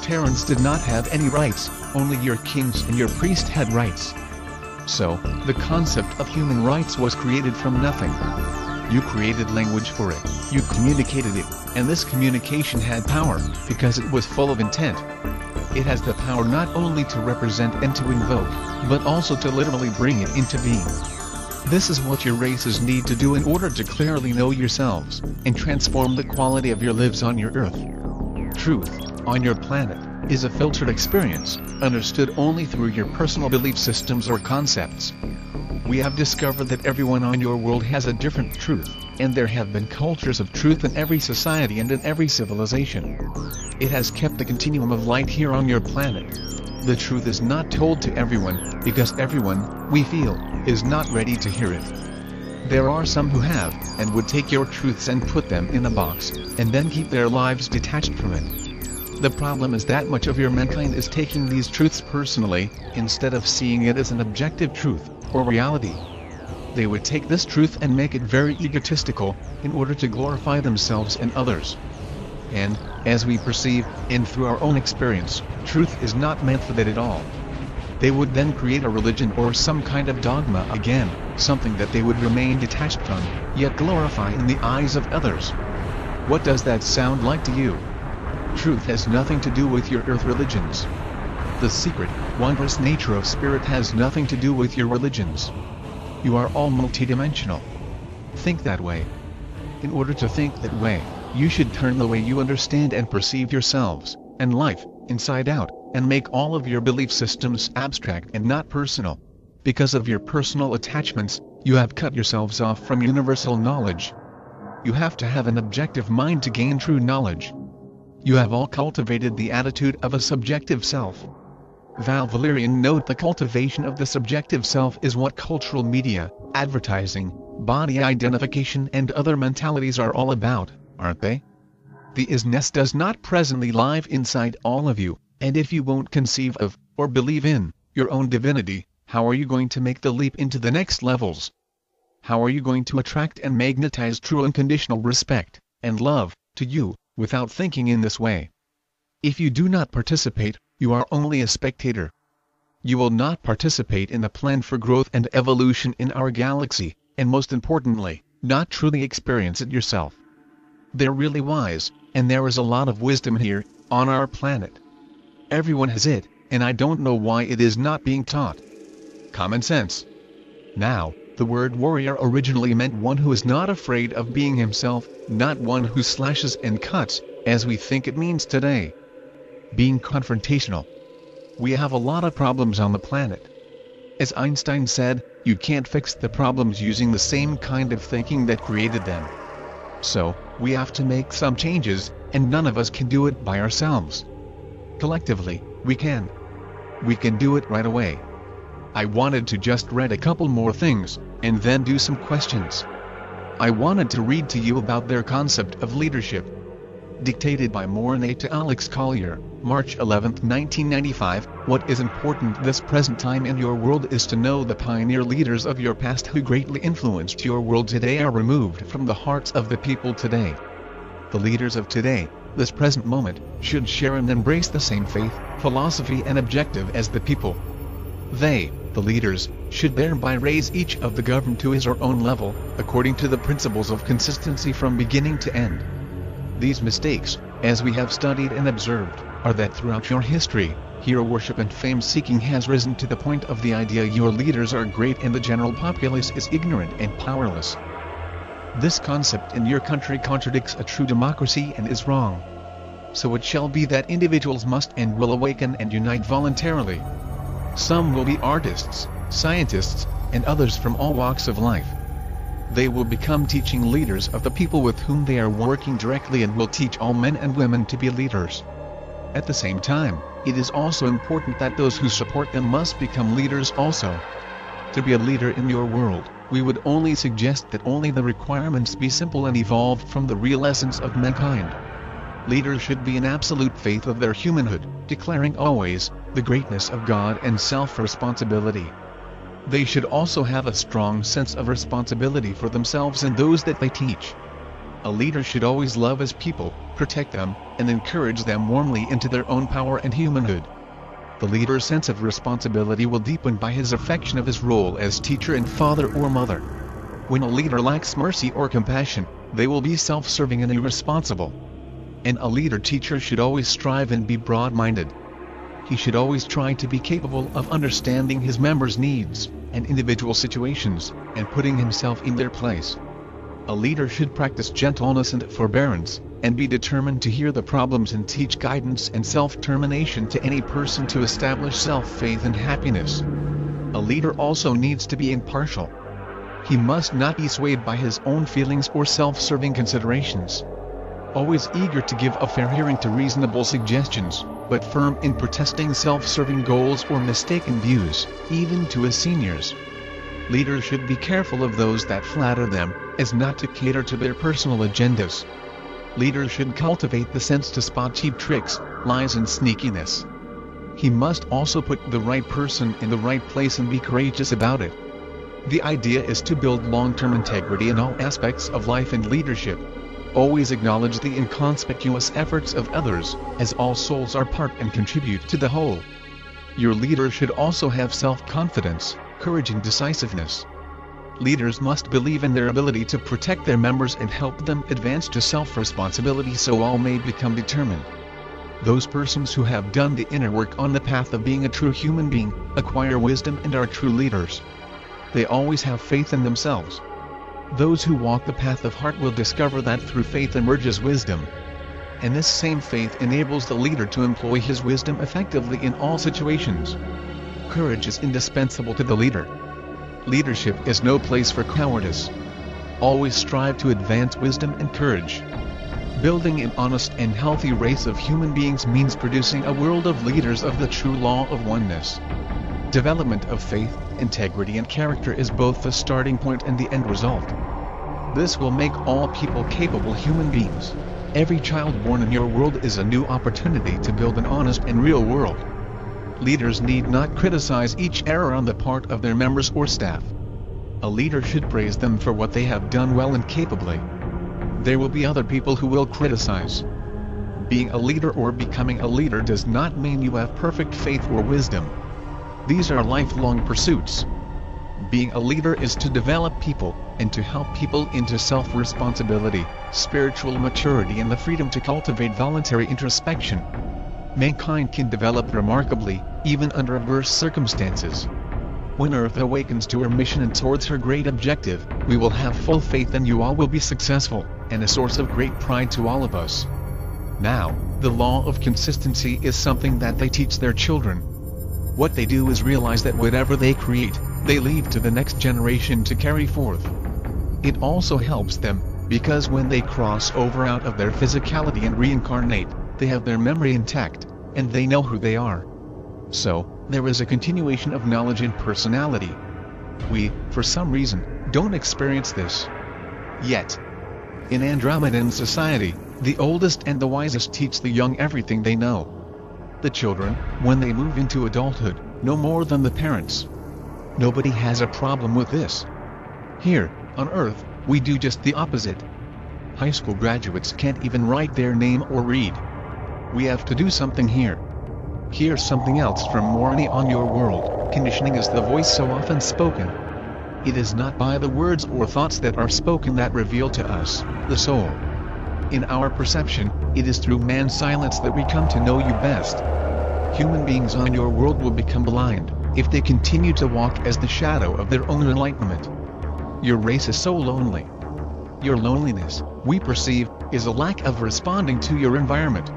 Terrans did not have any rights, only your kings and your priests had rights. So, the concept of human rights was created from nothing. You created language for it, you communicated it, and this communication had power, because it was full of intent. It has the power not only to represent and to invoke, but also to literally bring it into being. This is what your races need to do in order to clearly know yourselves, and transform the quality of your lives on your earth. Truth, on your planet, is a filtered experience, understood only through your personal belief systems or concepts. We have discovered that everyone on your world has a different truth, and there have been cultures of truth in every society and in every civilization. It has kept the continuum of light here on your planet. The truth is not told to everyone, because everyone, we feel, is not ready to hear it. There are some who have, and would take your truths and put them in a box, and then keep their lives detached from it. The problem is that much of your mankind is taking these truths personally, instead of seeing it as an objective truth, or reality. They would take this truth and make it very egotistical, in order to glorify themselves and others. And, as we perceive, and through our own experience, truth is not meant for that at all. They would then create a religion or some kind of dogma again, something that they would remain detached from, yet glorify in the eyes of others. What does that sound like to you? Truth has nothing to do with your earth religions. The secret, wondrous nature of spirit has nothing to do with your religions. You are all multidimensional. Think that way. In order to think that way, you should turn the way you understand and perceive yourselves, and life, inside out, and make all of your belief systems abstract and not personal. Because of your personal attachments, you have cut yourselves off from universal knowledge. You have to have an objective mind to gain true knowledge. You have all cultivated the attitude of a subjective self. Val Valerian note: the cultivation of the subjective self is what cultural media, advertising, body identification and other mentalities are all about, aren't they? The isness does not presently live inside all of you, and if you won't conceive of, or believe in, your own divinity, how are you going to make the leap into the next levels? How are you going to attract and magnetize true unconditional respect, and love, to you, without thinking in this way? If you do not participate, you are only a spectator. You will not participate in the plan for growth and evolution in our galaxy, and most importantly, not truly experience it yourself. They're really wise, and there is a lot of wisdom here, on our planet. Everyone has it, and I don't know why it is not being taught. Common sense. Now, the word warrior originally meant one who is not afraid of being himself, not one who slashes and cuts, as we think it means today. Being confrontational. We have a lot of problems on the planet. As Einstein said, you can't fix the problems using the same kind of thinking that created them. So, we have to make some changes, and none of us can do it by ourselves. Collectively, we can. We can do it right away. I wanted to just read a couple more things, and then do some questions. I wanted to read to you about their concept of leadership. Dictated by Mornay to Alex Collier, March 11, 1995, what is important this present time in your world is to know the pioneer leaders of your past who greatly influenced your world today are removed from the hearts of the people today. The leaders of today, this present moment, should share and embrace the same faith, philosophy and objective as the people. They, the leaders, should thereby raise each of the governed to his or own level, according to the principles of consistency from beginning to end. These mistakes, as we have studied and observed, are that throughout your history, hero worship and fame-seeking has risen to the point of the idea your leaders are great and the general populace is ignorant and powerless. This concept in your country contradicts a true democracy and is wrong. So it shall be that individuals must and will awaken and unite voluntarily. Some will be artists, scientists, and others from all walks of life. They will become teaching leaders of the people with whom they are working directly and will teach all men and women to be leaders. At the same time, it is also important that those who support them must become leaders also. To be a leader in your world, we would only suggest that only the requirements be simple and evolved from the real essence of mankind. Leaders should be in absolute faith of their humanhood, declaring always the greatness of God and self-responsibility. They should also have a strong sense of responsibility for themselves and those that they teach. A leader should always love his people, protect them, and encourage them warmly into their own power and humanhood. The leader's sense of responsibility will deepen by his affection of his role as teacher and father or mother. When a leader lacks mercy or compassion, they will be self-serving and irresponsible. And a leader-teacher should always strive and be broad-minded. He should always try to be capable of understanding his members' needs and individual situations, and putting himself in their place. A leader should practice gentleness and forbearance, and be determined to hear the problems and teach guidance and self-determination to any person to establish self-faith and happiness. A leader also needs to be impartial. He must not be swayed by his own feelings or self-serving considerations. Always eager to give a fair hearing to reasonable suggestions, but firm in protesting self-serving goals or mistaken views, even to his seniors. Leaders should be careful of those that flatter them, as not to cater to their personal agendas. Leaders should cultivate the sense to spot cheap tricks, lies and sneakiness. He must also put the right person in the right place and be courageous about it. The idea is to build long-term integrity in all aspects of life and leadership. Always acknowledge the inconspicuous efforts of others, as all souls are part and contribute to the whole. Your leader should also have self-confidence, courage and decisiveness. Leaders must believe in their ability to protect their members and help them advance to self-responsibility so all may become determined. Those persons who have done the inner work on the path of being a true human being, acquire wisdom and are true leaders. They always have faith in themselves. Those who walk the path of heart will discover that through faith emerges wisdom. And this same faith enables the leader to employ his wisdom effectively in all situations. Courage is indispensable to the leader. Leadership is no place for cowardice. Always strive to advance wisdom and courage. Building an honest and healthy race of human beings means producing a world of leaders of the true law of oneness. Development of faith, integrity and character is both the starting point and the end result. This will make all people capable human beings. Every child born in your world is a new opportunity to build an honest and real world. Leaders need not criticize each error on the part of their members or staff. A leader should praise them for what they have done well and capably. There will be other people who will criticize. Being a leader or becoming a leader does not mean you have perfect faith or wisdom. These are lifelong pursuits. Being a leader is to develop people, and to help people into self-responsibility, spiritual maturity and the freedom to cultivate voluntary introspection. Mankind can develop remarkably, even under adverse circumstances. When Earth awakens to her mission and towards her great objective, we will have full faith and you all will be successful, and a source of great pride to all of us. Now, the law of consistency is something that they teach their children. What they do is realize that whatever they create, they leave to the next generation to carry forth. It also helps them, because when they cross over out of their physicality and reincarnate, they have their memory intact, and they know who they are. So, there is a continuation of knowledge and personality. We, for some reason, don't experience this yet. In Andromedan society, the oldest and the wisest teach the young everything they know. The children, when they move into adulthood, know more than the parents. Nobody has a problem with this. Here, on Earth, we do just the opposite. High school graduates can't even write their name or read. We have to do something here. Here's something else from Moroni on your world. Conditioning is the voice so often spoken. It is not by the words or thoughts that are spoken that reveal to us, the soul. In our perception, it is through man's silence that we come to know you best. Human beings on your world will become blind, if they continue to walk as the shadow of their own enlightenment. Your race is so lonely. Your loneliness, we perceive, is a lack of responding to your environment.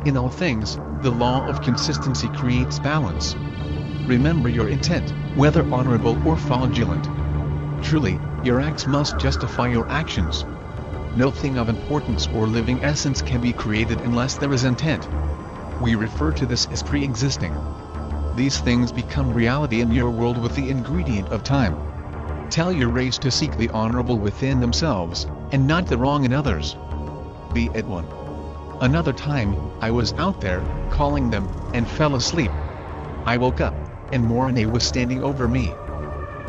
In all things, the law of consistency creates balance. Remember your intent, whether honorable or fraudulent. Truly, your acts must justify your actions. No thing of importance or living essence can be created unless there is intent. We refer to this as pre-existing. These things become reality in your world with the ingredient of time. Tell your race to seek the honorable within themselves, and not the wrong in others. Be at one. Another time, I was out there, calling them, and fell asleep. I woke up, and Moroni was standing over me.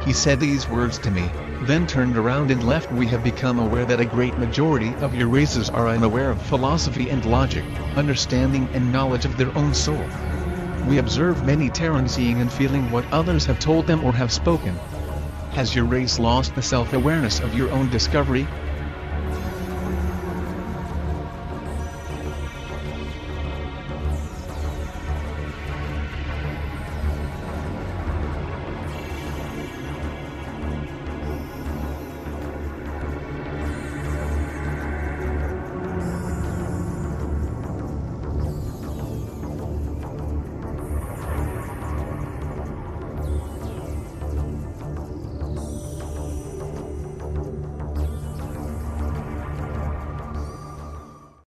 He said these words to me: then turned around and left. We have become aware that a great majority of your races are unaware of philosophy and logic, understanding and knowledge of their own soul. We observe many Terrans seeing and feeling what others have told them or have spoken. Has your race lost the self-awareness of your own discovery,